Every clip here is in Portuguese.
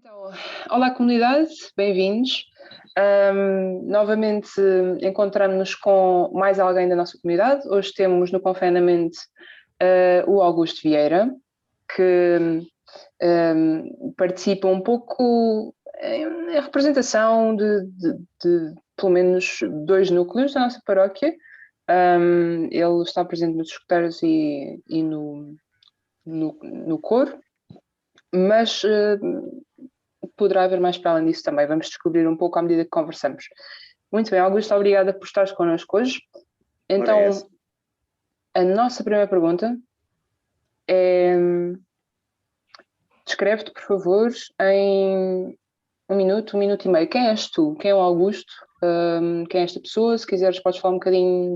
Então, olá comunidade, bem-vindos. Novamente encontramos-nos com mais alguém da nossa comunidade. Hoje temos no confinamento o Augusto Vieira, que participa um pouco em representação de pelo menos 2 núcleos da nossa paróquia. Ele está presente nos escuteiros e no coro, mas poderá haver mais para além disso também. Vamos descobrir um pouco à medida que conversamos. Muito bem, Augusto, obrigada por estares connosco hoje. Então, a nossa primeira pergunta é: descreve-te, por favor, em um minuto e meio. Quem és tu? Quem é o Augusto? Quem é esta pessoa? Se quiseres, podes falar um bocadinho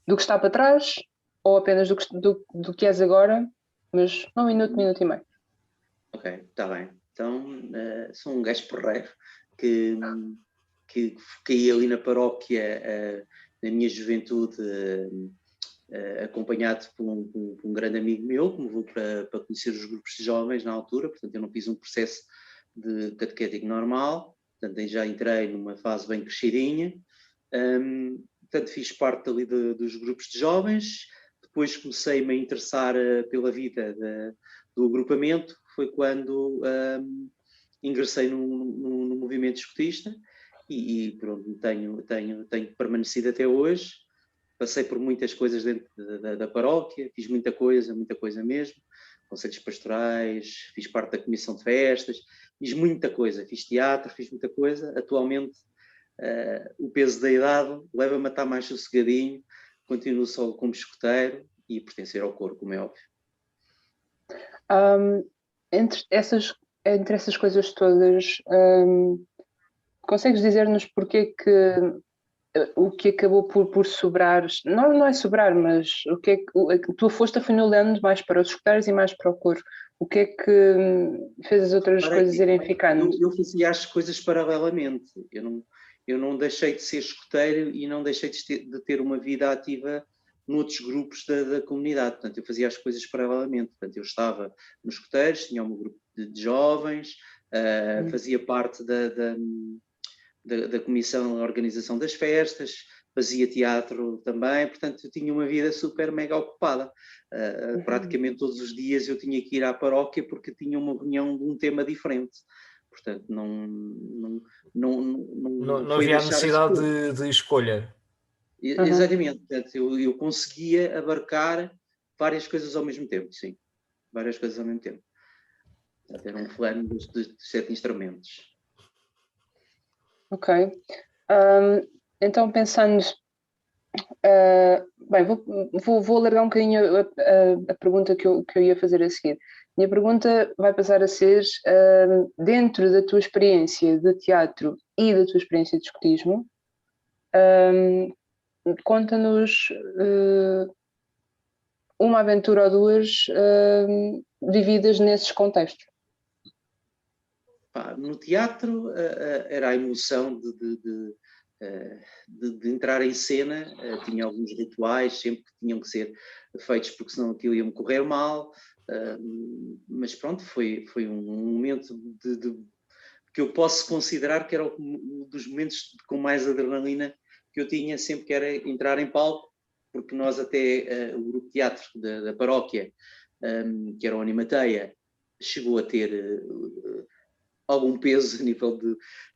do que está para trás ou apenas do que és agora, mas um minuto e meio. Ok, está bem. Então, sou um gajo porreiro que caí ali na paróquia na minha juventude, acompanhado por um grande amigo meu, que me levou para conhecer os grupos de jovens na altura. Portanto, eu não fiz um processo de catequético normal, portanto, já entrei numa fase bem crescidinha. Portanto, fiz parte ali dos grupos de jovens. Depois comecei-me a interessar pela vida do agrupamento. Foi quando ingressei no movimento escutista e pronto, tenho permanecido até hoje. Passei por muitas coisas dentro da paróquia, fiz muita coisa mesmo, conselhos pastorais, fiz parte da comissão de festas, fiz muita coisa, fiz teatro, fiz muita coisa. Atualmente o peso da idade leva-me a estar mais sossegadinho, continuo só como escuteiro e pertencer ao coro, como é óbvio. Entre essas coisas todas, consegues dizer-nos porque o que acabou por sobrar, não é sobrar, mas o que é que a tua força foi anulando mais para os escuteiros e mais para o coro? O que é que fez as outras coisas irem ficando? Eu fazia as coisas paralelamente. Eu não deixei de ser escuteiro e não deixei de ter uma vida ativa noutros grupos da comunidade. Portanto, eu fazia as coisas paralelamente. Portanto, eu estava nos escuteiros, tinha um grupo de jovens, fazia parte da comissão de organização das festas, fazia teatro também. Portanto, eu tinha uma vida super mega ocupada. Praticamente todos os dias eu tinha que ir à paróquia porque tinha uma reunião de um tema diferente. Portanto, não havia a necessidade de escolha. Exatamente. Portanto, eu conseguia abarcar várias coisas ao mesmo tempo, sim. Várias coisas ao mesmo tempo. Portanto, era um fulano dos 7 instrumentos. Ok. Então, pensando... bem, vou alargar um bocadinho a pergunta que eu ia fazer a seguir. Minha pergunta vai passar a ser, dentro da tua experiência de teatro e da tua experiência de escotismo, conta-nos uma aventura ou duas vividas nesses contextos. No teatro era a emoção de entrar em cena. Tinha alguns rituais sempre que tinham que ser feitos porque senão aquilo ia-me correr mal, mas pronto, foi um momento que eu posso considerar que era um dos momentos com mais adrenalina que eu tinha sempre que era entrar em palco, porque nós até o grupo de teatro da paróquia, que era o Animateia, chegou a ter algum peso a nível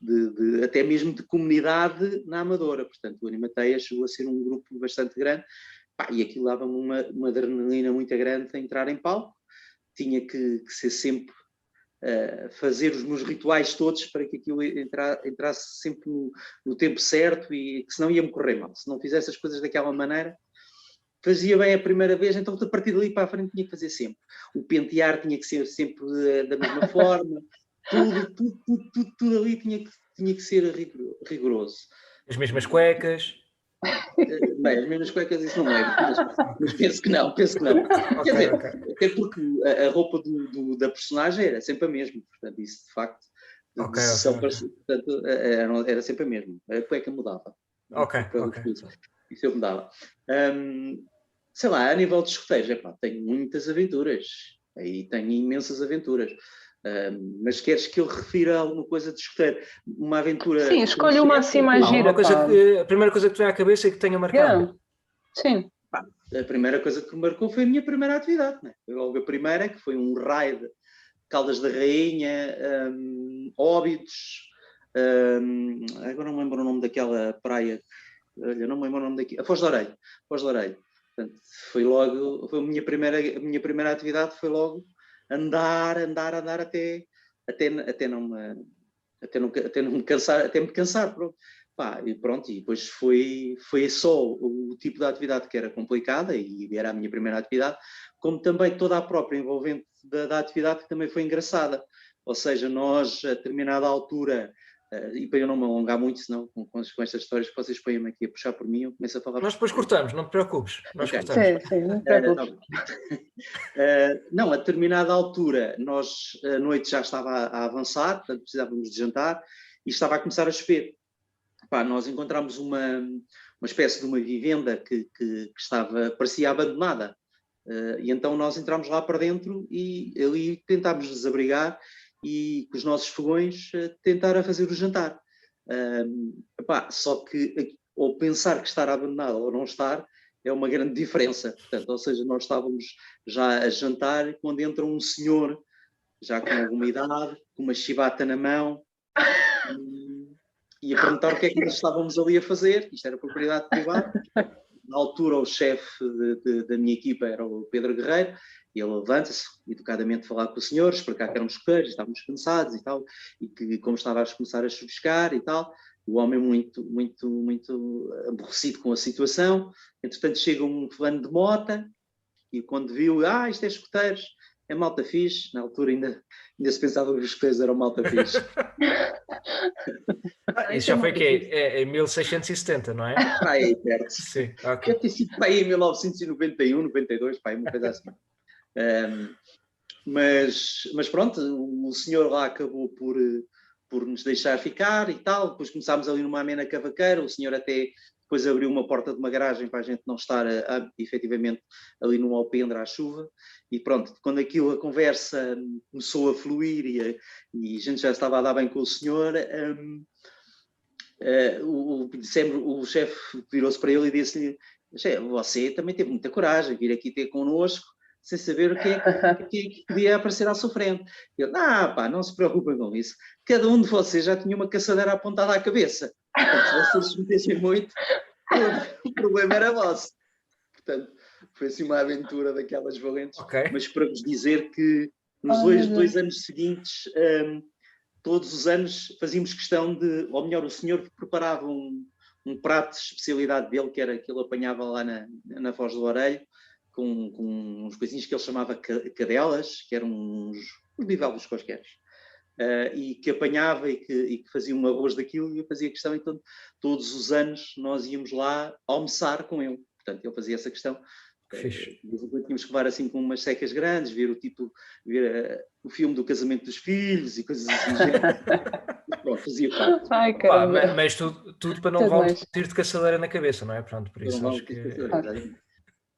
de até mesmo de comunidade na Amadora. Portanto, o Animateia chegou a ser um grupo bastante grande, e aquilo dava-me uma adrenalina muito grande a entrar em palco. Tinha que ser sempre fazer os meus rituais todos para que aquilo entrasse sempre no tempo certo, e que senão ia-me correr mal. Se não fizesse as coisas daquela maneira, fazia bem a primeira vez, então a partir dali para a frente tinha que fazer sempre. O pentear tinha que ser sempre da mesma forma. Tudo ali tinha que ser rigoroso. As mesmas cuecas. Bem, as mesmas cuecas isso não é, mas penso que não. Quer dizer, até porque a roupa da personagem era sempre a mesma, portanto, isso de facto, portanto, era sempre a mesma. A cueca mudava. Isso eu mudava. Sei lá, a nível de escoteiros, tenho muitas aventuras, aí tenho imensas aventuras. Mas queres que eu refira alguma coisa de escoteiro? Uma aventura... Sim, escolhe uma assim mais gira. A primeira coisa que te vem à cabeça e que tenha marcado. Yeah. Sim. A primeira coisa que me marcou foi a minha primeira atividade. Né? Foi logo a primeira, que foi um raid Caldas da Rainha, Óbidos, agora não me lembro o nome daquela praia, olha, não me lembro o nome daquilo, a Foz de Orelho. Portanto, foi a minha primeira atividade foi logo andar até não me cansar, pronto. E pronto, e depois foi só o tipo de atividade que era complicada e era a minha primeira atividade, como também toda a própria envolvente da atividade que também foi engraçada. Ou seja, nós a determinada altura, e para eu não me alongar muito, senão com estas histórias que vocês põem-me aqui a puxar por mim, eu começo a falar... Nós depois cortamos, não te preocupes. Nós cortamos. Sim, não te preocupes. Não, a determinada altura, a noite já estava a avançar, portanto precisávamos de jantar, e estava a começar a chover. Nós encontramos uma espécie de uma vivenda que parecia abandonada. E então nós entramos lá para dentro e ali tentámos desabrigar e com os nossos fogões tentar a fazer o jantar. Só que ou pensar que estar abandonado ou não estar é uma grande diferença. Portanto, ou seja, nós estávamos já a jantar quando entra um senhor já com alguma idade, com uma chibata na mão, e a perguntar o que é que nós estávamos ali a fazer. Isto era propriedade privada. Na altura, o chefe da minha equipa era o Pedro Guerreiro, e ele levanta-se, educadamente, falar com o senhor, explicar que éramos escuteiros, estávamos cansados e tal, e que como estava a começar a chuviscar e tal, o homem muito, muito, muito aborrecido com a situação. Entretanto, chega um fulano de mota, e quando viu, isto é escuteiros, é malta fixe. Na altura ainda se pensava que os escuteiros eram malta fixe. Isso já foi o quê? Em 1670, não é? Aí, perto. Sim, ok. Deve ter sido para aí em 1991, 92, uma coisa assim. Mas pronto, o senhor lá acabou por nos deixar ficar e tal. Depois começámos ali numa amena cavaqueira. O senhor até depois abriu uma porta de uma garagem para a gente não estar efetivamente ali num alpendre à chuva. E pronto, quando a conversa começou a fluir e a gente já estava a dar bem com o senhor, o chefe virou-se para ele e disse-lhe: você também teve muita coragem vir aqui ter connosco sem saber o que é que podia aparecer à sua frente. Ele: não se preocupem com isso, cada um de vocês já tinha uma caçadeira apontada à cabeça. Portanto, se vocês se metessem muito, o problema era vosso. Portanto, foi assim uma aventura daquelas valentes. Okay. Mas para vos dizer que nos dois anos seguintes, todos os anos fazíamos questão de, ou melhor, o senhor preparava um prato de especialidade dele, que era que ele apanhava lá na Foz do Orelho, com uns coisinhos que ele chamava cadelas, que eram uns bivalves quaisquer. E que apanhava e que fazia um arroz daquilo, e eu fazia questão. Então todos os anos nós íamos lá almoçar com ele. Portanto, ele fazia essa questão. Tínhamos que levar assim com umas secas grandes, ver o filme do casamento dos filhos e coisas assim. Pronto, fazia parte. Mas tudo para não levar um tiro de caçadeira na cabeça, não é? Pronto, por isso acho que...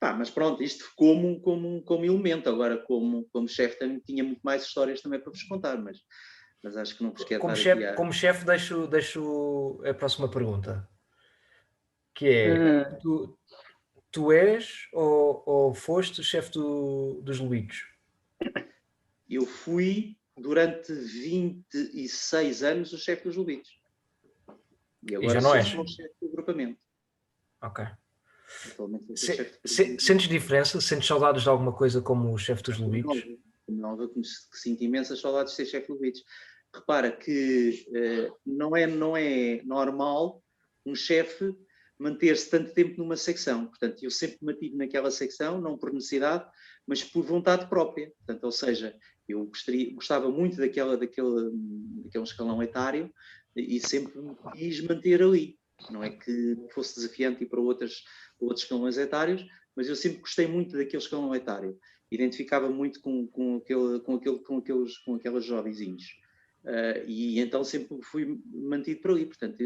Mas pronto, isto como elemento. Agora, como chefe, também tinha muito mais histórias também para vos contar, mas acho que não vos quero dar como chefe, deixo a próxima pergunta, que é: tu és ou foste o chefe dos Lobitos? Eu fui, durante 26 anos, o chefe dos Lobitos. E agora já não és? sou o chefe do agrupamento. Ok. Sentes diferença? Sentes saudades de alguma coisa como o chefe dos Lobitos? Não, sinto imensas saudades de ser chefe dos Lobitos. Repara que não é normal um chefe manter-se tanto tempo numa secção. Portanto, eu sempre me mantive naquela secção, não por necessidade, mas por vontade própria. Portanto, ou seja, eu gostava muito daquele escalão etário e sempre me quis manter ali. Não é que fosse desafiante ir para outros escalões etários, mas eu sempre gostei muito daquele escalão etário. Identificava muito com aqueles jovenzinhos. E então sempre fui mantido por ali. Portanto,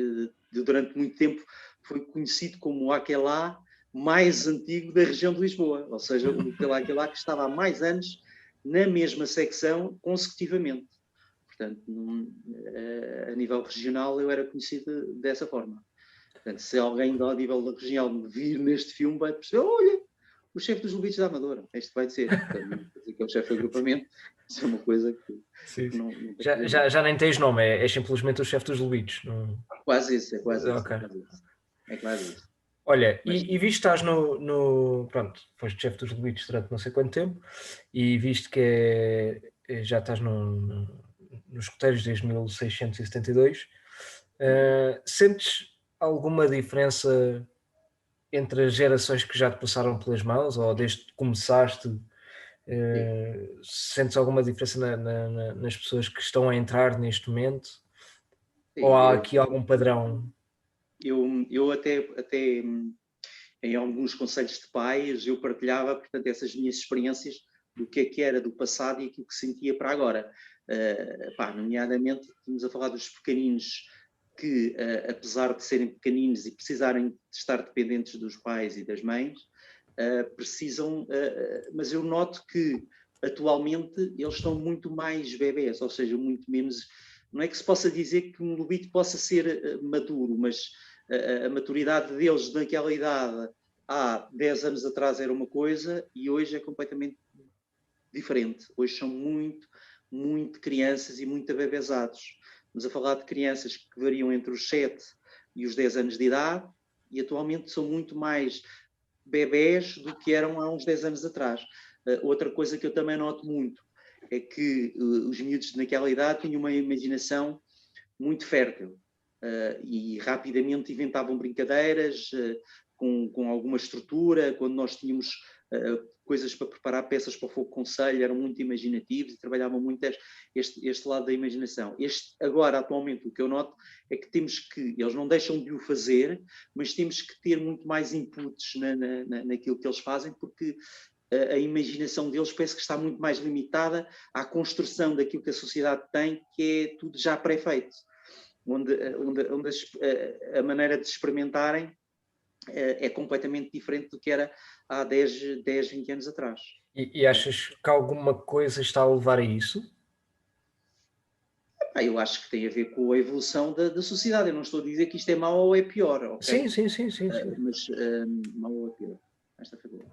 durante muito tempo fui conhecido como o Aquelá mais antigo da região de Lisboa. Ou seja, o Aquelá que estava há mais anos na mesma secção consecutivamente. Portanto, a nível regional eu era conhecido dessa forma. Portanto, se alguém a nível da regional me vir neste filme, vai perceber, olha, o chefe dos Lebitos da Amadora, este vai ser. Portanto, que é o chefe de agrupamento, isso é uma coisa que não já nem tens nome, é simplesmente o chefe dos Lebitos. Não... Quase isso, é quase okay. isso. É quase isso. Olha, mas... e visto que estás pronto, foste chefe dos Lebitos durante não sei quanto tempo, e visto que já estás nos escuteiros desde 1672, sentes alguma diferença entre as gerações que já te passaram pelas mãos, ou desde que começaste, sentes alguma diferença nas pessoas que estão a entrar neste momento? Sim, ou há aqui algum padrão? Eu até em alguns conselhos de pais, eu partilhava, portanto, essas minhas experiências do que era do passado e aquilo que sentia para agora. Nomeadamente, estamos a falar dos pequeninos que, apesar de serem pequeninos e precisarem de estar dependentes dos pais e das mães, precisam, mas eu noto que atualmente eles estão muito mais bebés, ou seja, muito menos, não é que se possa dizer que um lobito possa ser maduro, mas a maturidade deles naquela idade há 10 anos atrás era uma coisa e hoje é completamente diferente. Hoje são muito crianças e muito abebesados. Estamos a falar de crianças que variam entre os 7 e os 10 anos de idade e atualmente são muito mais bebés do que eram há uns 10 anos atrás. Outra coisa que eu também noto muito é que os miúdos naquela idade tinham uma imaginação muito fértil e rapidamente inventavam brincadeiras com alguma estrutura. Quando nós tínhamos coisas para preparar, peças para o fogo conselho, eram muito imaginativos e trabalhavam muito este lado da imaginação. Agora, atualmente, o que eu noto é que eles não deixam de o fazer, mas temos que ter muito mais inputs naquilo que eles fazem, porque a imaginação deles parece que está muito mais limitada à construção daquilo que a sociedade tem, que é tudo já pré-feito, onde a maneira de se experimentarem é completamente diferente do que era há 10, 20 anos atrás. E achas que alguma coisa está a levar a isso? Eu acho que tem a ver com a evolução da sociedade. Eu não estou a dizer que isto é mau ou é pior, ok? Sim. Mas mau ou é pior. Esta foi boa.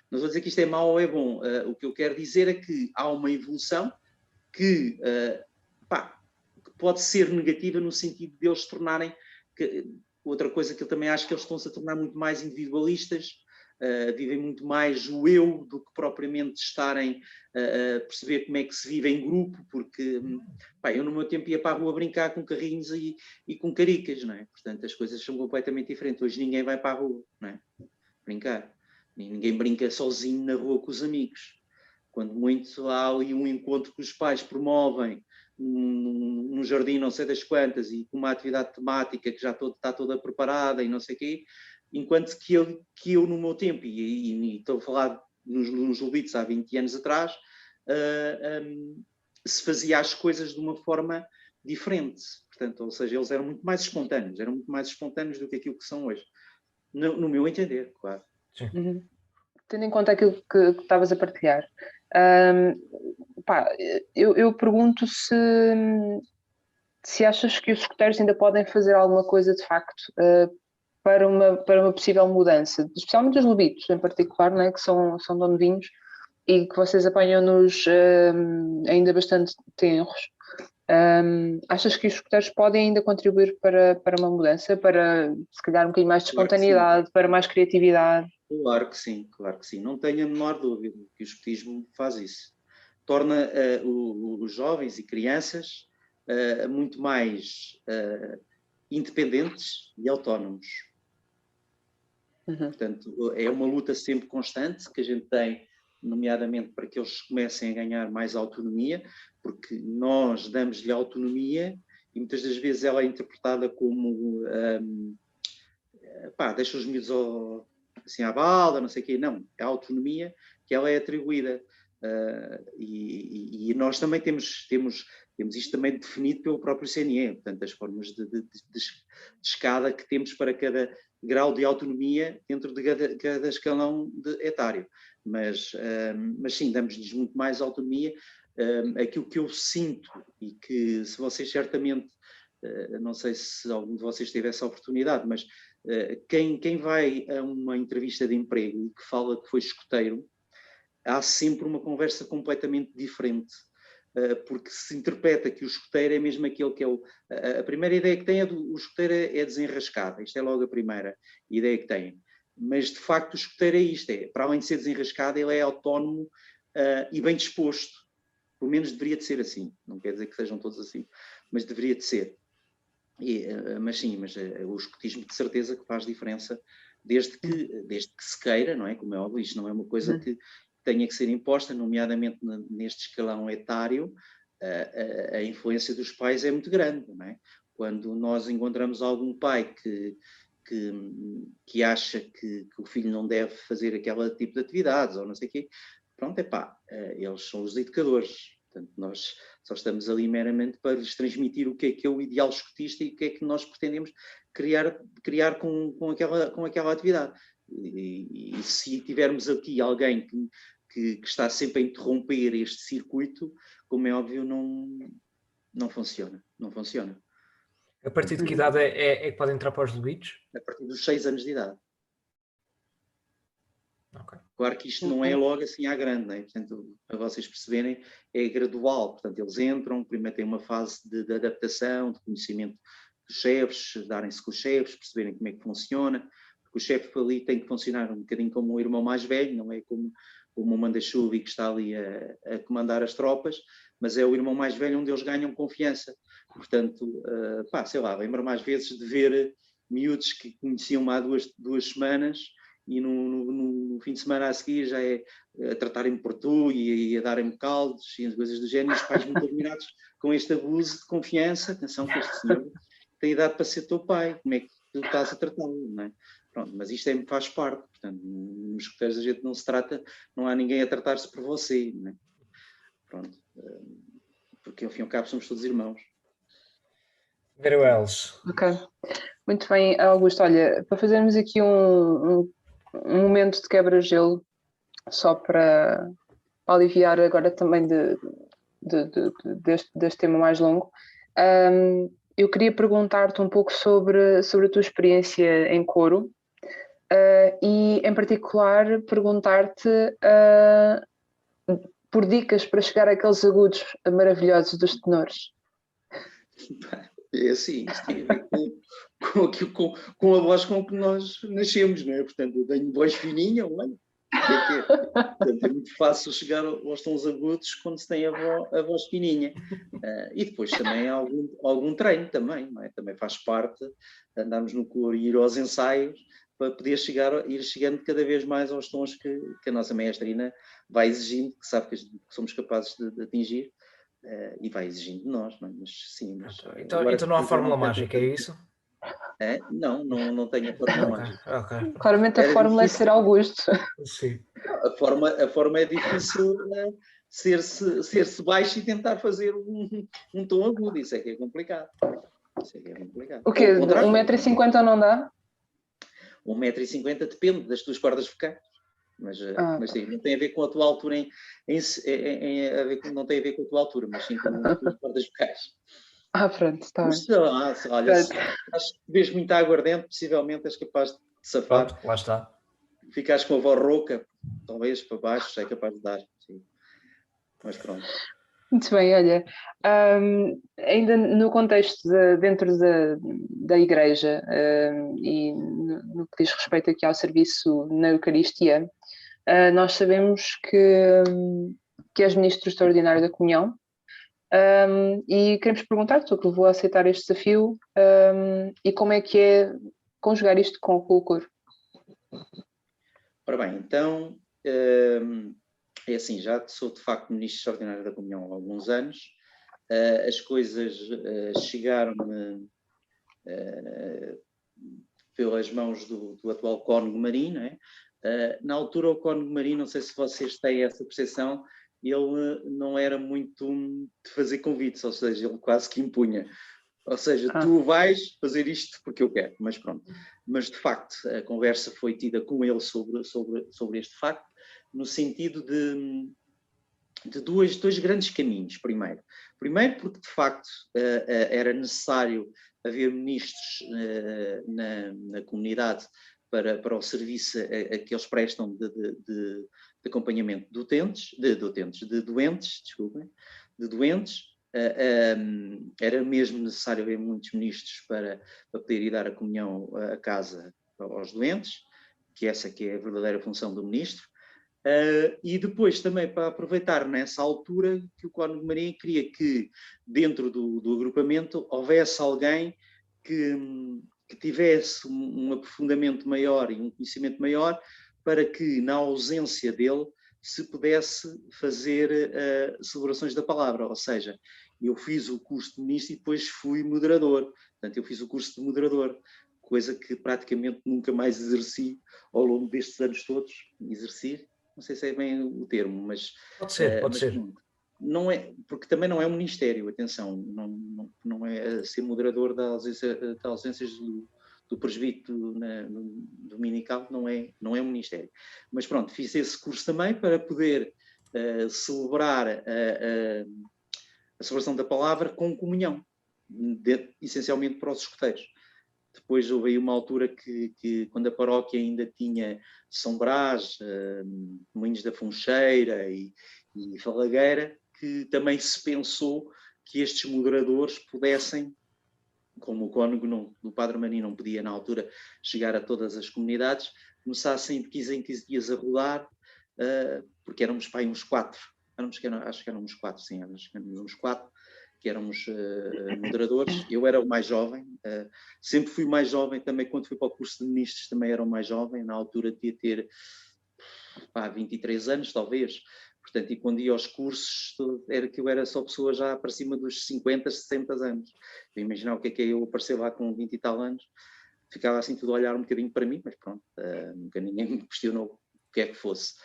Não estou a dizer que isto é mau ou é bom. O que eu quero dizer é que há uma evolução que pode ser negativa no sentido de eles se tornarem... Outra coisa que eu também acho que eles estão-se a tornar muito mais individualistas, vivem muito mais o eu do que propriamente estarem a perceber como é que se vive em grupo, porque eu no meu tempo ia para a rua brincar com carrinhos e com caricas, não é? Portanto, as coisas são completamente diferentes. Hoje ninguém vai para a rua, não é? Brincar. Ninguém brinca sozinho na rua com os amigos. Quando muito há ali um encontro que os pais promovem num jardim não sei das quantas e com uma atividade temática que já está toda preparada e não sei o quê, enquanto que eu no meu tempo, e estou a falar nos Lebitos há 20 anos atrás, se fazia as coisas de uma forma diferente. Portanto, ou seja, eles eram muito mais espontâneos do que aquilo que são hoje. No meu entender, claro. Uhum. Tendo em conta aquilo que estavas a partilhar, eu pergunto se achas que os escuteiros ainda podem fazer alguma coisa de facto para uma possível mudança, especialmente os lebitos em particular, né, que são novinhos e que vocês apanham-nos ainda bastante tenros. Achas que os escuteiros podem ainda contribuir para uma mudança, para se calhar um bocadinho mais de espontaneidade, para mais criatividade? Claro que sim. Não tenho a menor dúvida que o escotismo faz isso. Torna os jovens e crianças muito mais independentes e autónomos. Portanto, é uma luta sempre constante que a gente tem, nomeadamente para que eles comecem a ganhar mais autonomia, porque nós damos-lhe autonomia e muitas das vezes ela é interpretada como deixa os miúdos assim à balda, não sei o quê. Não, é a autonomia que ela é atribuída. E nós também temos isto também definido pelo próprio CNE, portanto, as formas de escada que temos para cada grau de autonomia dentro de cada escalão etário. mas sim, damos-lhes muito mais autonomia. Aquilo que eu sinto, e que se vocês certamente, não sei se algum de vocês teve essa oportunidade, mas quem vai a uma entrevista de emprego e que fala que foi escoteiro, há sempre uma conversa completamente diferente, porque se interpreta que o escoteiro é mesmo aquele que é a primeira ideia que tem o escoteiro é desenrascado, isto é logo a primeira ideia que tem, mas de facto o escoteiro é isto, para além de ser desenrascado, ele é autónomo e bem disposto, pelo menos deveria de ser assim, não quer dizer que sejam todos assim, mas deveria de ser. Mas sim, o escotismo de certeza que faz diferença, desde que se queira, não é? Como é óbvio, isto não é uma coisa que tenha que ser imposta, nomeadamente neste escalão etário, a influência dos pais é muito grande, não é? Quando nós encontramos algum pai que acha que o filho não deve fazer aquele tipo de atividades, ou não sei o quê, pronto, eles são os educadores. Portanto, nós só estamos ali meramente para lhes transmitir o que é o ideal escotista e o que é que nós pretendemos criar com aquela atividade. E se tivermos aqui alguém que está sempre a interromper este circuito, como é óbvio, não funciona. Não funciona. A partir de que idade é que podem entrar para os delitos? A partir dos 6 anos de idade. Okay. Claro que isto não é logo assim à grande, né? Portanto, para vocês perceberem, é gradual. Portanto, eles entram, primeiro têm uma fase de adaptação, de conhecimento dos chefes, darem-se com os chefes, perceberem como é que funciona, porque o chefe ali tem que funcionar um bocadinho como o irmão mais velho, não é como o manda-chuva que está ali a comandar as tropas, mas é o irmão mais velho onde eles ganham confiança. Portanto, sei lá, lembro mais vezes de ver miúdos que conheciam-me há duas semanas e no fim de semana a seguir já é a tratarem-me por tu e a darem-me caldos e as coisas do género, e os pais muito admirados com este abuso de confiança. Atenção que este senhor tem idade para ser teu pai, como é que tu estás a tratá-lo, não é? Pronto, mas isto faz parte, portanto, nos escoteiros a gente não se trata, não há ninguém a tratar-se por você, não é? Pronto, porque ao fim e ao cabo somos todos irmãos. Very well. Ok, muito bem, Augusto, olha, para fazermos aqui um momento de quebra-gelo, só para aliviar agora também deste tema mais longo, eu queria perguntar-te um pouco sobre a tua experiência em coro e, em particular, perguntar-te por dicas para chegar àqueles agudos maravilhosos dos tenores. É assim, isto tem a ver com a voz com que nós nascemos, não é? Portanto, eu tenho voz fininha, olha. Portanto, é muito fácil chegar aos tons agudos quando se tem a voz fininha. E depois também há algum treino também, não é? Também faz parte andarmos no coro e ir aos ensaios para poder ir chegando cada vez mais aos tons que a nossa maestrina vai exigindo, que sabe que somos capazes de atingir, e vai exigindo de nós, não é? Mas sim. Então não há fórmula mágica, é isso? Não tenho a fórmula mágica. Okay. Claramente a fórmula difícil. É ser Augusto. Sim. A forma é difícil ser-se baixo e tentar fazer um tom agudo. Isso é que é complicado. O quê? 1,50 m não dá? 1,50 m depende das tuas cordas vocais. Mas sim, não tem a ver com a tua altura não tem a ver com a tua altura, mas sim com as tuas cordas vocais. Pronto, está bem. Olha, se bebes muita aguardente, possivelmente és capaz de safar. Pronto, lá está. Ficares com a voz rouca, talvez para baixo, é capaz de dar. Sim. Mas pronto. Muito bem, olha, ainda no contexto dentro da igreja e no que diz respeito aqui ao serviço na Eucaristia, nós sabemos que és ministro extraordinário da comunhão e queremos perguntar-te o que levou a aceitar este desafio e como é que é conjugar isto com o coro. Ora bem, então, é assim, já sou de facto ministro extraordinário da comunhão há alguns anos, as coisas chegaram-me pelas mãos do atual Cónigo Marim, não é? Na altura o Cónigo Marim, não sei se vocês têm essa percepção, ele não era muito de fazer convites, ou seja, ele quase que impunha. Ou seja, tu vais fazer isto porque eu quero, mas pronto. Mas de facto a conversa foi tida com ele sobre este facto, no sentido de dois grandes caminhos. Primeiro, porque de facto era necessário haver ministros na comunidade para o serviço a que eles prestam de acompanhamento de doentes, desculpem, de doentes. Era mesmo necessário haver muitos ministros para poder ir dar a comunhão à casa aos doentes, que essa que é a verdadeira função do ministro. E depois também para aproveitar nessa altura que o Cónigo Maria queria que dentro do agrupamento houvesse alguém que tivesse um aprofundamento maior e um conhecimento maior para que na ausência dele se pudesse fazer celebrações da palavra, ou seja, eu fiz o curso de ministro e depois fui moderador, portanto eu fiz o curso de moderador, coisa que praticamente nunca mais exerci ao longo destes anos todos, não sei se é bem o termo, mas... Pode ser. Não é, porque também não é um ministério, atenção, não é ser moderador das ausências do presbítero dominical, não é um ministério. Mas pronto, fiz esse curso também para poder celebrar a celebração da palavra com comunhão, essencialmente para os escuteiros. Depois houve aí uma altura que quando a paróquia ainda tinha São Brás, Moinhos da Funcheira e Falagueira, que também se pensou que estes moderadores pudessem, como o cônego do Padre Mani não podia na altura chegar a todas as comunidades, começassem de 15 em 15 dias a rodar, porque éramos para aí uns 4, acho que éramos 4, sim, éramos uns 4, que éramos moderadores. Eu era o mais jovem, sempre fui mais jovem também, quando fui para o curso de ministros também era o mais jovem, na altura tinha ter 23 anos talvez, portanto, e quando ia aos cursos era que eu era só pessoa já para cima dos 50, 60 anos. Eu imaginava o que é eu aparecer lá com 20 e tal anos, ficava assim tudo a olhar um bocadinho para mim, mas pronto, nunca ninguém me questionou o que é que fosse.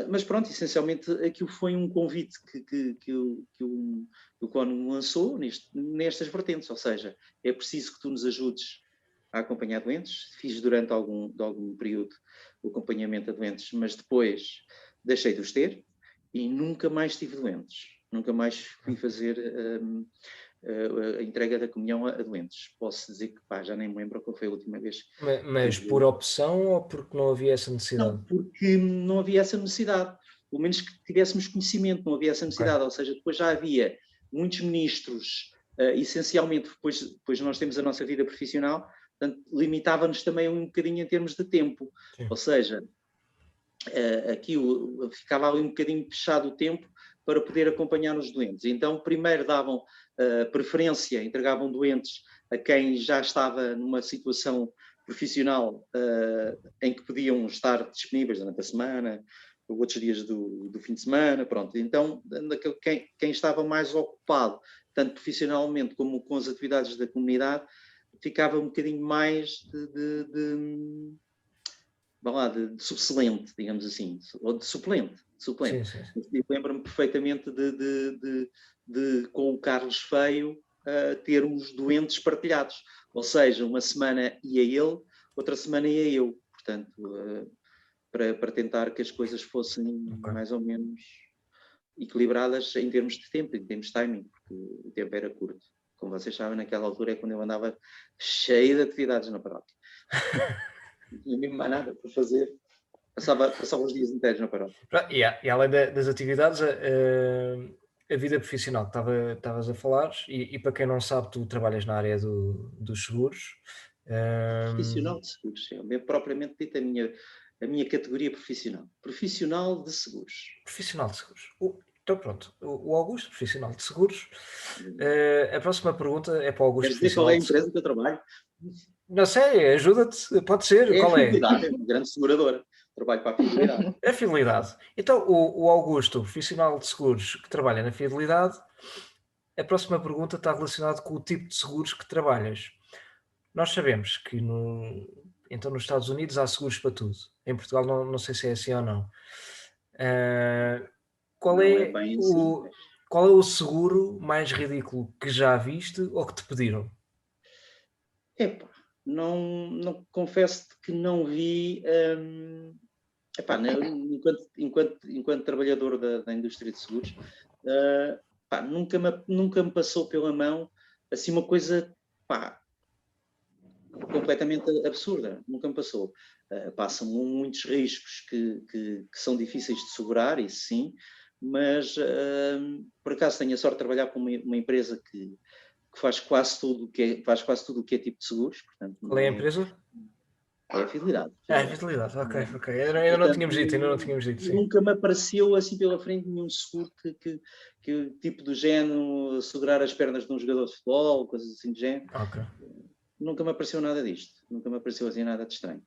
Mas pronto, essencialmente aquilo foi um convite que o Cónigo lançou nestas vertentes, ou seja, é preciso que tu nos ajudes a acompanhar doentes. Fiz durante algum período o acompanhamento a doentes, mas depois deixei de os ter e nunca mais tive doentes. Nunca mais fui fazer a entrega da comunhão a doentes. Posso dizer que já nem me lembro qual foi a última vez. Mas por opção ou porque não havia essa necessidade? Não, porque não havia essa necessidade. Pelo menos que tivéssemos conhecimento, não havia essa necessidade. Okay. Ou seja, depois já havia muitos ministros, essencialmente, depois nós temos a nossa vida profissional, portanto, limitava-nos também um bocadinho em termos de tempo. Sim. Ou seja, aqui ficava ali um bocadinho fechado o tempo para poder acompanhar os doentes. Então, primeiro davam preferência, entregavam doentes a quem já estava numa situação profissional em que podiam estar disponíveis durante a semana, ou outros dias do fim de semana, pronto. Então, quem estava mais ocupado, tanto profissionalmente como com as atividades da comunidade, ficava um bocadinho mais de subselente, digamos assim, ou de suplente. Sim, sim. Eu lembro-me perfeitamente de com o Carlos Feio, termos doentes partilhados. Ou seja, uma semana ia ele, outra semana ia eu. Portanto, para tentar que as coisas fossem mais ou menos equilibradas em termos de tempo, em termos de timing, porque o tempo era curto. Como vocês sabem, naquela altura é quando eu andava cheio de atividades na paróquia. Não tinha mesmo mais nada para fazer. Passava os dias inteiros na paróquia. E além das atividades, a vida profissional que estavas a falar, e para quem não sabe, tu trabalhas na área dos seguros. Profissional de seguros, é propriamente dito a minha categoria profissional. Profissional de seguros. Profissional de seguros. Então pronto, o Augusto, profissional de seguros. A próxima pergunta é para o Augusto. Queres dizer qual é a empresa que eu trabalho? Não sei, ajuda-te, pode ser. Qual é? É uma grande seguradora. Trabalho para a Fidelidade. A Fidelidade. Então, o Augusto, profissional de seguros que trabalha na Fidelidade, a próxima pergunta está relacionada com o tipo de seguros que trabalhas. Nós sabemos que então nos Estados Unidos há seguros para tudo. Em Portugal não sei se é assim ou não. Qual é o seguro mais ridículo que já viste ou que te pediram? Não confesso que não vi epá, enquanto trabalhador da indústria de seguros, nunca me passou pela mão assim uma coisa, pá, completamente absurda, nunca me passou. Passam muitos riscos que são difíceis de segurar, isso sim, mas por acaso tenho a sorte de trabalhar com uma empresa que faz quase tudo o que é tipo de seguros. Portanto, Qual é a empresa? É a Fidelidade. Ah, Fidelidade, ok. Ainda não tínhamos dito, sim. Nunca me apareceu assim pela frente nenhum seguro que o tipo do género, segurar as pernas de um jogador de futebol, coisas assim do género. Ok. Nunca me apareceu nada disto. Nunca me apareceu assim nada de estranho.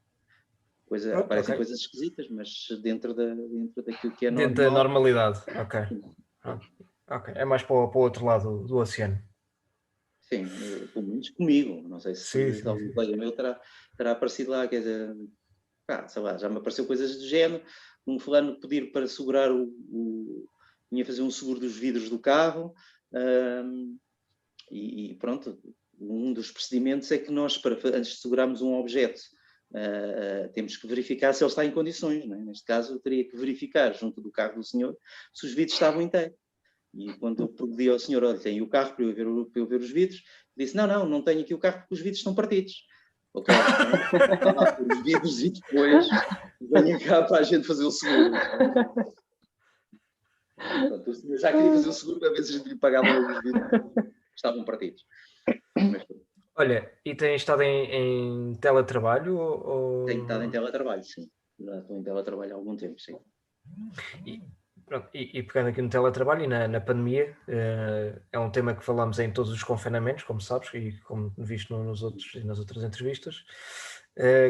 Aparecem coisas esquisitas, mas dentro daquilo que é normal. Dentro da normalidade, ok. Ok. É mais para o outro lado do oceano. Sim, pelo menos comigo. Não sei se Sim. algum colega meu terá aparecido lá, quer dizer, sei lá, já me apareceu coisas do género. Um fulano pedir para segurar vinha fazer um seguro dos vidros do carro, e pronto, um dos procedimentos é que nós, antes de segurarmos um objeto, temos que verificar se ele está em condições, não é? Neste caso, eu teria que verificar junto do carro do senhor se os vidros estavam inteiros. E quando eu pedi ao senhor, olha, tem o carro para eu ver os vidros, disse, não tenho aqui o carro porque os vidros estão partidos. Ok, então, lá por os vidros e depois venha cá para a gente fazer o seguro. Portanto, o senhor já queria fazer o seguro para ver se a gente lhe pagava logo os vidros que estavam partidos. Mas, olha, e tens estado em teletrabalho? Ou... Tenho estado em teletrabalho, sim. Já estou em teletrabalho há algum tempo, sim. E pegando aqui no teletrabalho e na pandemia, é um tema que falamos em todos os confinamentos, como sabes, e como visto nas outras entrevistas.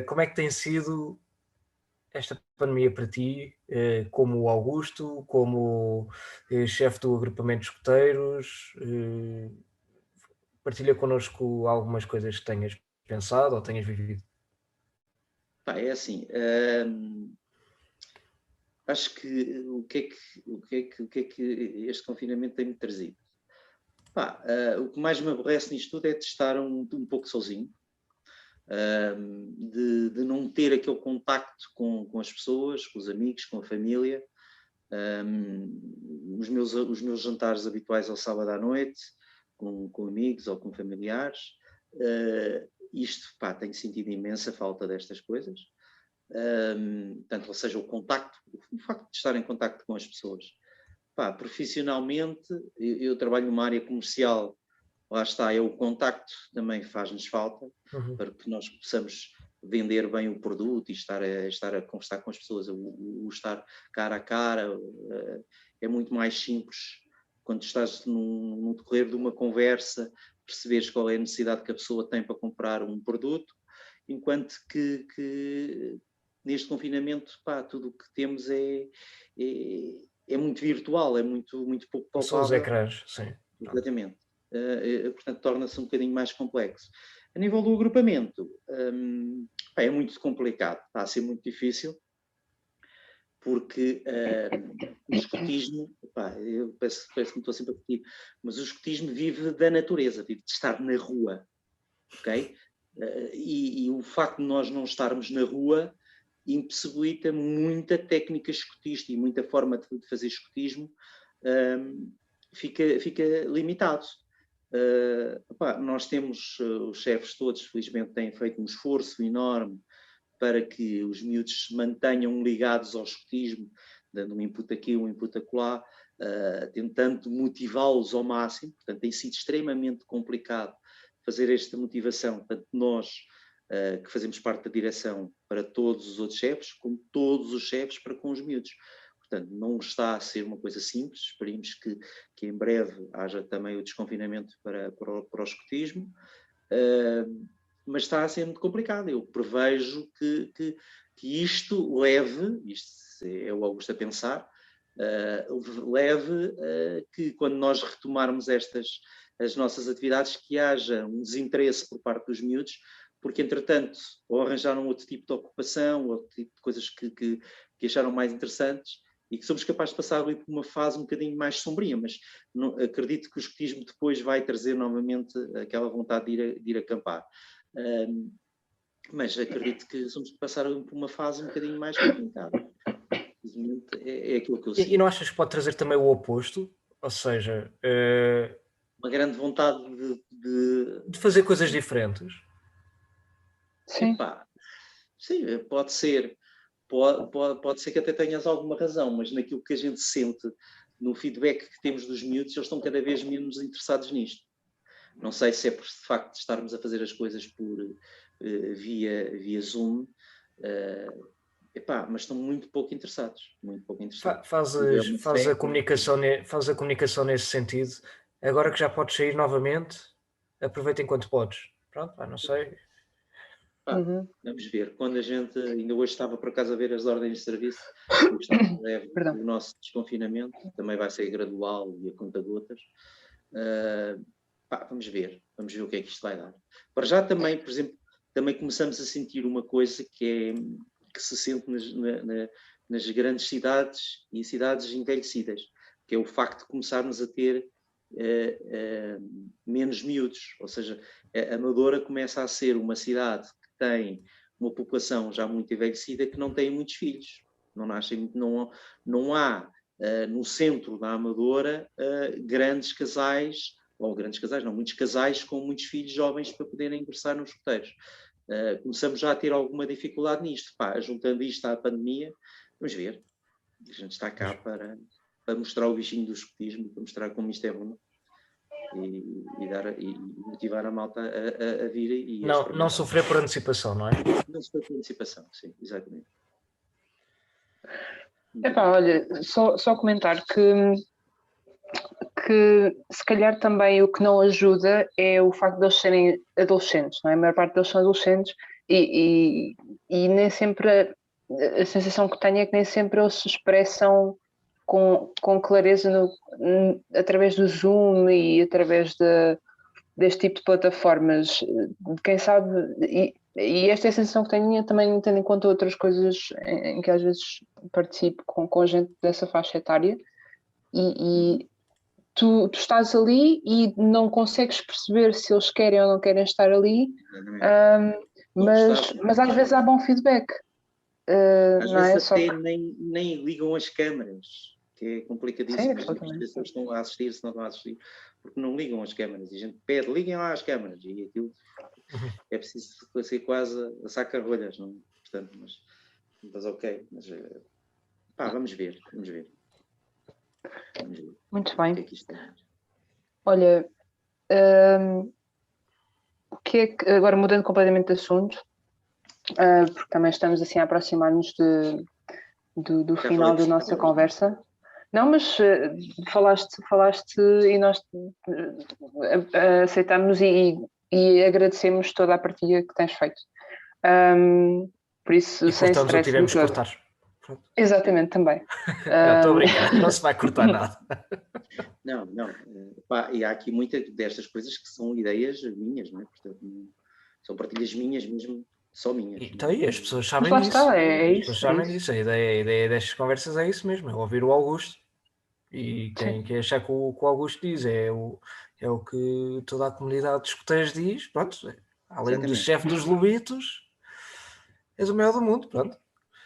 Como é que tem sido esta pandemia para ti, como Augusto, como chefe do agrupamento de escuteiros? Partilha connosco algumas coisas que tenhas pensado ou tenhas vivido. É assim, acho que o que é que este confinamento tem-me trazido? O que mais me aborrece nisto tudo é de estar um pouco sozinho, de não ter aquele contacto com as pessoas, com os amigos, com a família. Os meus jantares habituais ao sábado à noite, com amigos ou com familiares. Tenho sentido imensa falta destas coisas. Portanto, ou seja, o facto de estar em contacto com as pessoas. Profissionalmente, eu trabalho numa área comercial, lá está, o contacto também faz-nos falta, para que nós possamos vender bem o produto e estar a conversar com as pessoas. O estar cara a cara é muito mais simples quando estás no decorrer de uma conversa, perceberes qual é a necessidade que a pessoa tem para comprar um produto, enquanto que neste confinamento, tudo o que temos é muito virtual, é muito pouco palpável. São os ecrãs, sim. Exatamente. Portanto, torna-se um bocadinho mais complexo. A nível do agrupamento, é muito complicado, está a ser muito difícil, porque o escotismo, eu peço que me estou sempre a repetir, mas o escotismo vive da natureza, vive de estar na rua, ok? E o facto de nós não estarmos na rua impossibilita muita técnica escotista e muita forma de fazer escotismo, fica limitado. Nós temos, os chefes todos, felizmente, têm feito um esforço enorme para que os miúdos se mantenham ligados ao escotismo, dando um input aqui, um input acolá, tentando motivá-los ao máximo. Portanto, tem sido extremamente complicado fazer esta motivação, tanto nós, que fazemos parte da direção, para todos os outros chefes, como todos os chefes para com os miúdos. Portanto, não está a ser uma coisa simples. Esperemos que em breve haja também o desconfinamento para o escotismo, mas está a ser muito complicado. Eu prevejo que isto leve, isto é o Augusto a pensar, leve que quando nós retomarmos as nossas atividades, que haja um desinteresse por parte dos miúdos, porque entretanto ou arranjaram outro tipo de ocupação, outro tipo de coisas que acharam mais interessantes, e que somos capazes de passar ali por uma fase um bocadinho mais sombria, mas acredito que o escotismo depois vai trazer novamente aquela vontade de ir acampar. Mas acredito que somos de passar por uma fase um bocadinho mais complicada. infelizmente, é aquilo que eu E sinto. não achas que pode trazer também o oposto? Ou seja, Uma grande vontade de fazer coisas diferentes? Sim. Epá, sim, pode ser. Pode ser que até tenhas alguma razão, mas naquilo que a gente sente, no feedback que temos dos miúdos, eles estão cada vez menos interessados nisto. Não sei se é por de facto estarmos a fazer as coisas por via Zoom, mas estão muito pouco interessados. Muito pouco interessados. Faz a comunicação nesse sentido. Agora que já podes sair novamente, aproveita enquanto podes. Pronto, não sei. Vamos ver. Quando a gente, ainda hoje estava por acaso a ver as ordens de serviço, o nosso desconfinamento também vai ser gradual e a conta-gotas. Vamos ver o que é que isto vai dar. Para já também, por exemplo, também começamos a sentir uma coisa que se sente nas grandes cidades e cidades envelhecidas, que é o facto de começarmos a ter menos miúdos, ou seja, a Amadora começa a ser uma cidade que tem uma população já muito envelhecida que não tem muitos filhos, não há no centro da Amadora muitos casais com muitos filhos jovens para poderem ingressar nos escuteiros. Começamos já a ter alguma dificuldade nisto, juntando isto à pandemia, vamos ver, a gente está cá para mostrar o bichinho do escutismo, para mostrar como isto é bom e motivar a malta a vir e não sofrer por antecipação, não é? Não sofrer por antecipação, sim, exatamente. Olha, só comentar que se calhar também o que não ajuda é o facto de eles serem adolescentes, não é? A maior parte deles são adolescentes e nem sempre a sensação que tenho é que nem sempre eles se expressam com clareza através do Zoom e através deste tipo de plataformas. Quem sabe, e esta é a sensação que tenho também tendo em conta outras coisas em que às vezes participo com gente dessa faixa etária e tu estás ali e não consegues perceber se eles querem ou não querem estar ali, mas às vezes há bom feedback. Às vezes até nem ligam as câmaras, que é complicadíssimo. As pessoas estão a assistir, se não estão a assistir, porque não ligam as câmaras. E a gente pede, liguem lá as câmaras. E aquilo é preciso ser quase a saca-rolhas, não? Portanto, mas ok. Vamos ver. Muito bem. O que é que isto é? Olha, o que é que, agora mudando completamente de assunto, porque também estamos assim a aproximar-nos do final da nossa conversa. Não, mas falaste e nós aceitamos e agradecemos toda a partilha que tens feito. Por isso, e sem cortamos stress. O tivemos que cortar. Pronto. Exatamente, também. Estou a brincar, não se vai cortar nada. Não. E há aqui muitas destas coisas que são ideias minhas, não é? Portanto, são partilhas minhas mesmo, só minhas. Então, e as pessoas sabem disso. Está, as pessoas sabem disso. A ideia destas conversas é isso mesmo, é ouvir o Augusto. E quem achar que o Augusto diz é o que toda a comunidade de escuteiros diz, pronto, além do chefe dos lobitos, és o maior do mundo, pronto.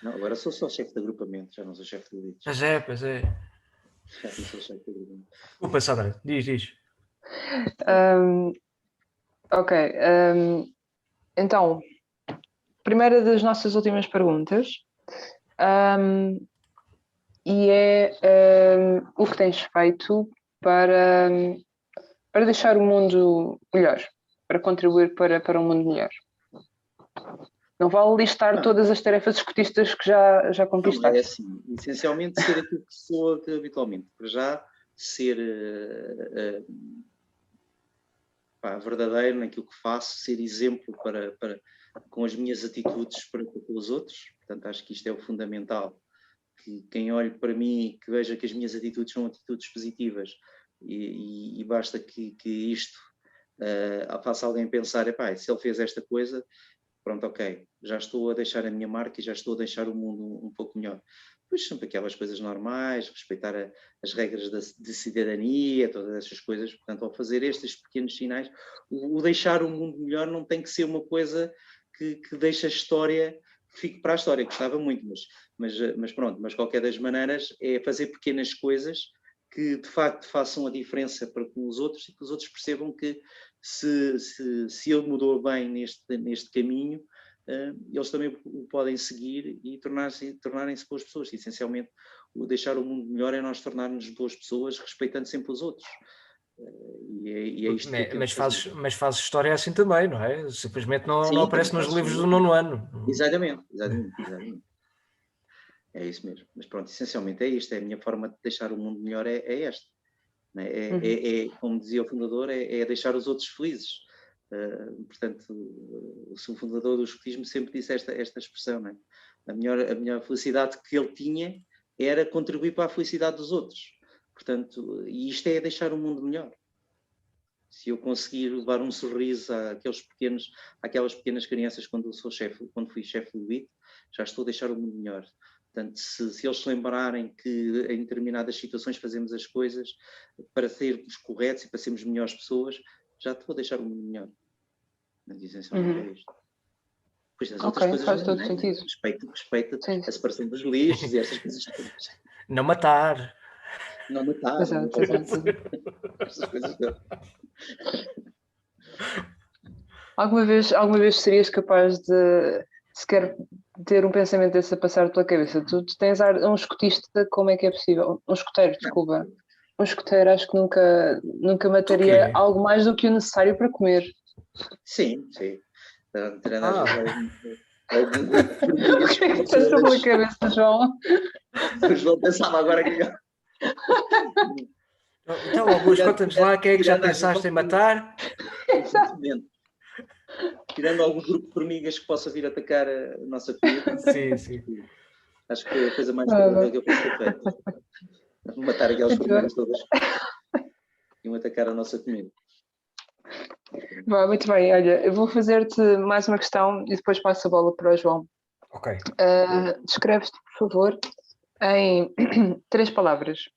Não, agora sou só chefe de agrupamento, já não sou chefe de lobitos. Pois é. Já não sou chefe de agrupamento. Desculpa, Sandra, diz. Ok, então, primeira das nossas últimas perguntas, e é o que tens feito para deixar o mundo melhor, para contribuir para um mundo melhor. Não vale listar todas as tarefas escutistas que já conquistaste. Não, é assim, essencialmente ser aquilo que sou habitualmente. Para já, ser verdadeiro naquilo que faço, ser exemplo com as minhas atitudes para os outros. Portanto, acho que isto é o fundamental. Que quem olhe para mim, que veja que as minhas atitudes são atitudes positivas e basta que isto faça alguém pensar, se ele fez esta coisa, pronto, ok, já estou a deixar a minha marca e já estou a deixar o mundo um pouco melhor. Depois sempre aquelas coisas normais, respeitar as regras de cidadania, todas essas coisas. Portanto, ao fazer estes pequenos sinais, o deixar o mundo melhor não tem que ser uma coisa que deixe a história, que fique para a história. Gostava muito, mas mas pronto, mas qualquer das maneiras é fazer pequenas coisas que de facto façam a diferença para com os outros e que os outros percebam que se ele mudou bem neste caminho, eles também o podem seguir e tornarem-se boas pessoas. E, essencialmente, o deixar o mundo melhor é nós tornarmos boas pessoas respeitando sempre os outros. E é isto que mas fazes história assim também, não é? Simplesmente não aparece nos livros do 9º ano. Exatamente. É isso mesmo. Mas pronto, essencialmente é isto. É a minha forma de deixar o mundo melhor, é esta. Como dizia o fundador, é deixar os outros felizes. Portanto, o fundador do escotismo sempre disse esta expressão. Não é? A melhor felicidade que ele tinha era contribuir para a felicidade dos outros. Portanto, e isto é deixar o mundo melhor. Se eu conseguir levar um sorriso àquelas pequenas crianças quando fui chefe do BIT, já estou a deixar o mundo melhor. Portanto, se eles se lembrarem que em determinadas situações fazemos as coisas para sermos corretos e para sermos melhores pessoas, já estou a deixar o mundo melhor. Mas essencialmente é isto. Pois as outras coisas faz não, todo sentido. Respeito a separação dos lixos e estas coisas. Não matar. Não matar. Exato. Estas coisas não. Alguma vez serias capaz de sequer ter um pensamento desse a passar pela cabeça? Tu tens um escotista, como é que é possível? Um escoteiro, desculpa. Um escoteiro acho que nunca mataria algo mais do que o necessário para comer. Sim. Tirando algum grupo passou pela cabeça, João. O João pensava agora que... Então, Augusto, conta-nos lá quem é que já pensaste em matar? Exatamente. Tirando algum grupo de formigas que possa vir atacar a nossa comida. Sim. Acho que foi a coisa mais provável que eu posso ter feito. Matar aquelas formigas todas e atacar a nossa comida. Muito bem, olha, eu vou fazer-te mais uma questão e depois passo a bola para o João. Ok. Descreves-te, por favor, em 3 palavras.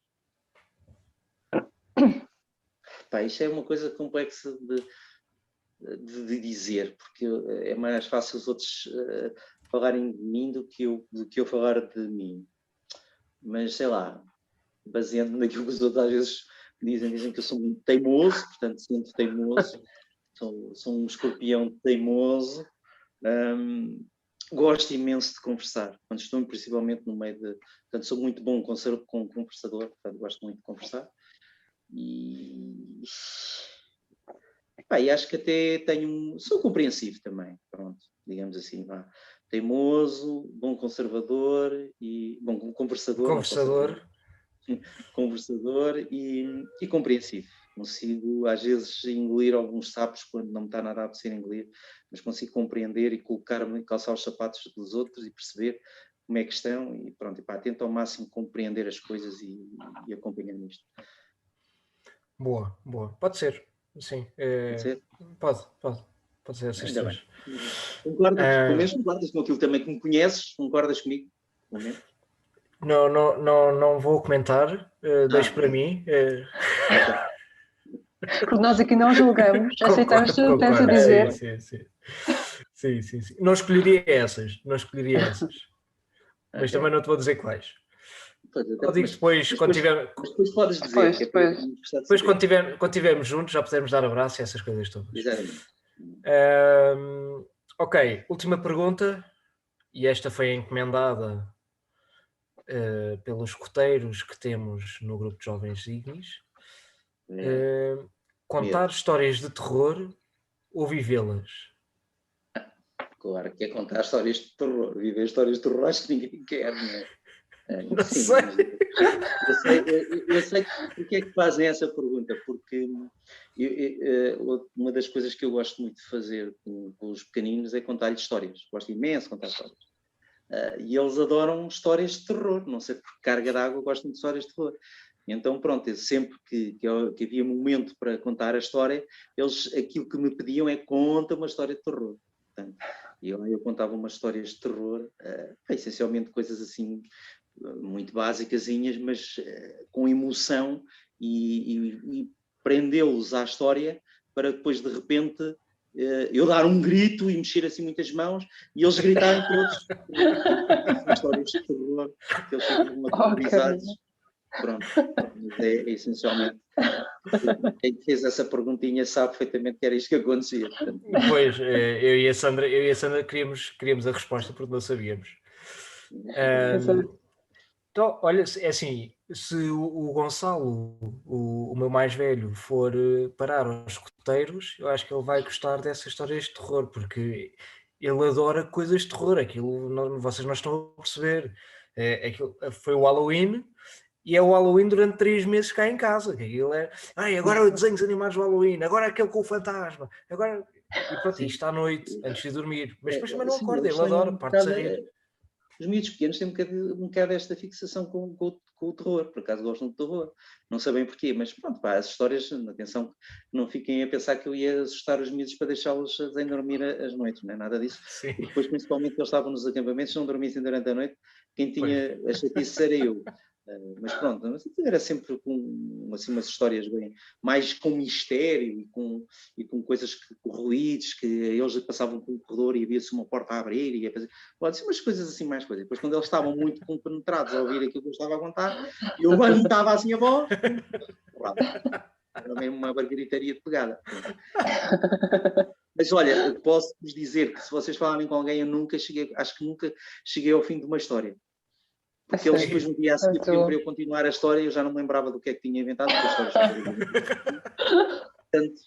Isto é uma coisa complexa de dizer, porque é mais fácil os outros falarem de mim do que eu falar de mim. Mas, sei lá, baseando-me naquilo que os outros às vezes dizem que eu sou muito teimoso, portanto, sinto teimoso, sou um escorpião teimoso, gosto imenso de conversar, quando estou principalmente no meio de... Portanto, sou muito bom com conversador, portanto, gosto muito de conversar. E acho que até sou compreensivo também, pronto, digamos assim, teimoso, bom conservador e bom conversador e compreensivo. Consigo às vezes engolir alguns sapos quando não me está nada a apetecer engolir, mas consigo compreender e colocar-me, calçar os sapatos dos outros e perceber como é que estão e pronto, tento ao máximo compreender as coisas e acompanhar nisto. Boa. Pode ser, sim. Pode ser essas três. Concordas com aquilo também que me conheces? Concordas comigo? Não vou comentar, deixo para mim. Porque nós aqui não julgamos, aceitamos tudo o que tens a dizer. Sim. Não escolheria essas. Mas também não te vou dizer quais. Eu digo depois, quando tiver... Depois podes dizer. Depois quando tivermos juntos, já podemos dar abraço e essas coisas todas. Exatamente. Ok, última pergunta, e esta foi encomendada pelos escoteiros que temos no grupo de Jovens Ignis. Contar histórias de terror ou vivê-las? Claro que é contar histórias de terror. Viver histórias de terror acho que ninguém quer, não é? Não sei. Eu sei porque é que fazem essa pergunta, porque uma das coisas que eu gosto muito de fazer com os pequeninos é contar-lhes histórias. Gosto imenso de contar histórias. E eles adoram histórias de terror, não sei por que carga d'água gostam de histórias de terror. Então, pronto, sempre que havia momento para contar a história, aquilo que me pediam é conta uma história de terror. Portanto, eu contava umas histórias de terror, essencialmente coisas assim muito básicasinhas, mas com emoção e prendê-los à história para depois de repente eu dar um grito e mexer assim muitas mãos e eles gritarem todos. São histórias de terror, que eles ficam aterrorizados. Pronto, é essencialmente. Quem fez essa perguntinha sabe perfeitamente que era isto que acontecia. Portanto. Pois, eu e a Sandra queríamos a resposta porque não sabíamos. Então, olha, é assim, se o Gonçalo, o meu mais velho, for parar aos escuteiros, eu acho que ele vai gostar dessas histórias de terror, porque ele adora coisas de terror, aquilo vocês não estão a perceber. Aquilo, foi o Halloween, e é o Halloween durante 3 meses cá em casa, que aquilo é, agora desenhos animados do Halloween, agora aquele com o fantasma, agora... E pronto, isto à noite, antes de dormir. Mas depois também não acorda, ele adora, parte-se a rir. Os miúdos pequenos têm um bocado esta fixação com o terror, por acaso gostam de terror, não sabem porquê, mas pronto, pá, as histórias, atenção, não fiquem a pensar que eu ia assustar os miúdos para deixá-los sem dormir as noites, não é nada disso. Sim. E depois, principalmente, eles estavam nos acampamentos, não dormissem durante a noite, quem tinha a chatice era eu. Mas pronto, era sempre com assim, umas histórias bem, mais com mistério e com coisas com ruídos, que eles passavam pelo corredor e havia-se uma porta a abrir e pode ser umas coisas assim, mais coisas. Depois, quando eles estavam muito compenetrados a ouvir aquilo que eu estava a contar, eu levantava assim a voz, era mesmo uma bargaritaria de pegada. Mas olha, posso-vos dizer que se vocês falarem com alguém, acho que nunca cheguei ao fim de uma história. Porque eles depois no dia a seguir pediam para eu continuar a história e eu já não me lembrava do que é que tinha inventado, porque as histórias portanto,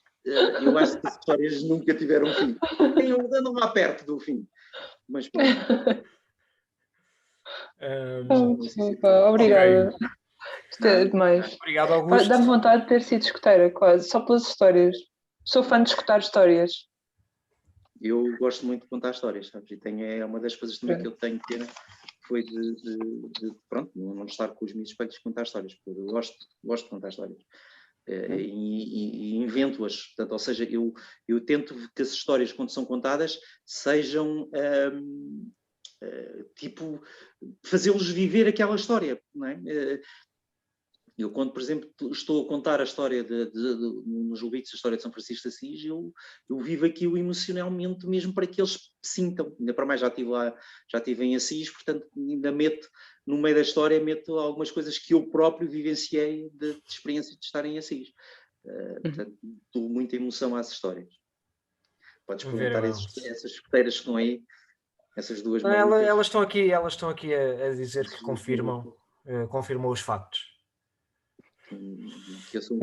eu acho que as histórias nunca tiveram fim. Andam lá perto do fim. Mas obrigada. Isto é demais. Obrigado, Augusto. Dá-me vontade de ter sido escoteira, quase, só pelas histórias. Sou fã de escutar histórias. Eu gosto muito de contar histórias, sabes? E é uma das coisas também que eu tenho pena foi de pronto, não estar com os meus espelhos contar histórias, porque eu gosto de contar histórias. E invento-as, portanto, ou seja, eu tento que as histórias, quando são contadas, sejam tipo, fazê-los viver aquela história, não é? Eu, quando, por exemplo, estou a contar a história nos Levíticos, a história de São Francisco de Assis, eu vivo aquilo emocionalmente mesmo para que eles sintam. Ainda para mais, já estive em Assis, portanto, ainda meto, no meio da história, meto algumas coisas que eu próprio vivenciei de experiência de estar em Assis. Portanto, dou muita emoção às histórias. Podes perguntar essas escuteiras que estão aí, essas duas malucas. Elas estão aqui a dizer que confirmam os factos. Que eu sou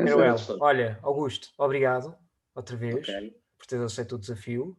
Olha, Augusto, obrigado outra vez por teres aceito o desafio.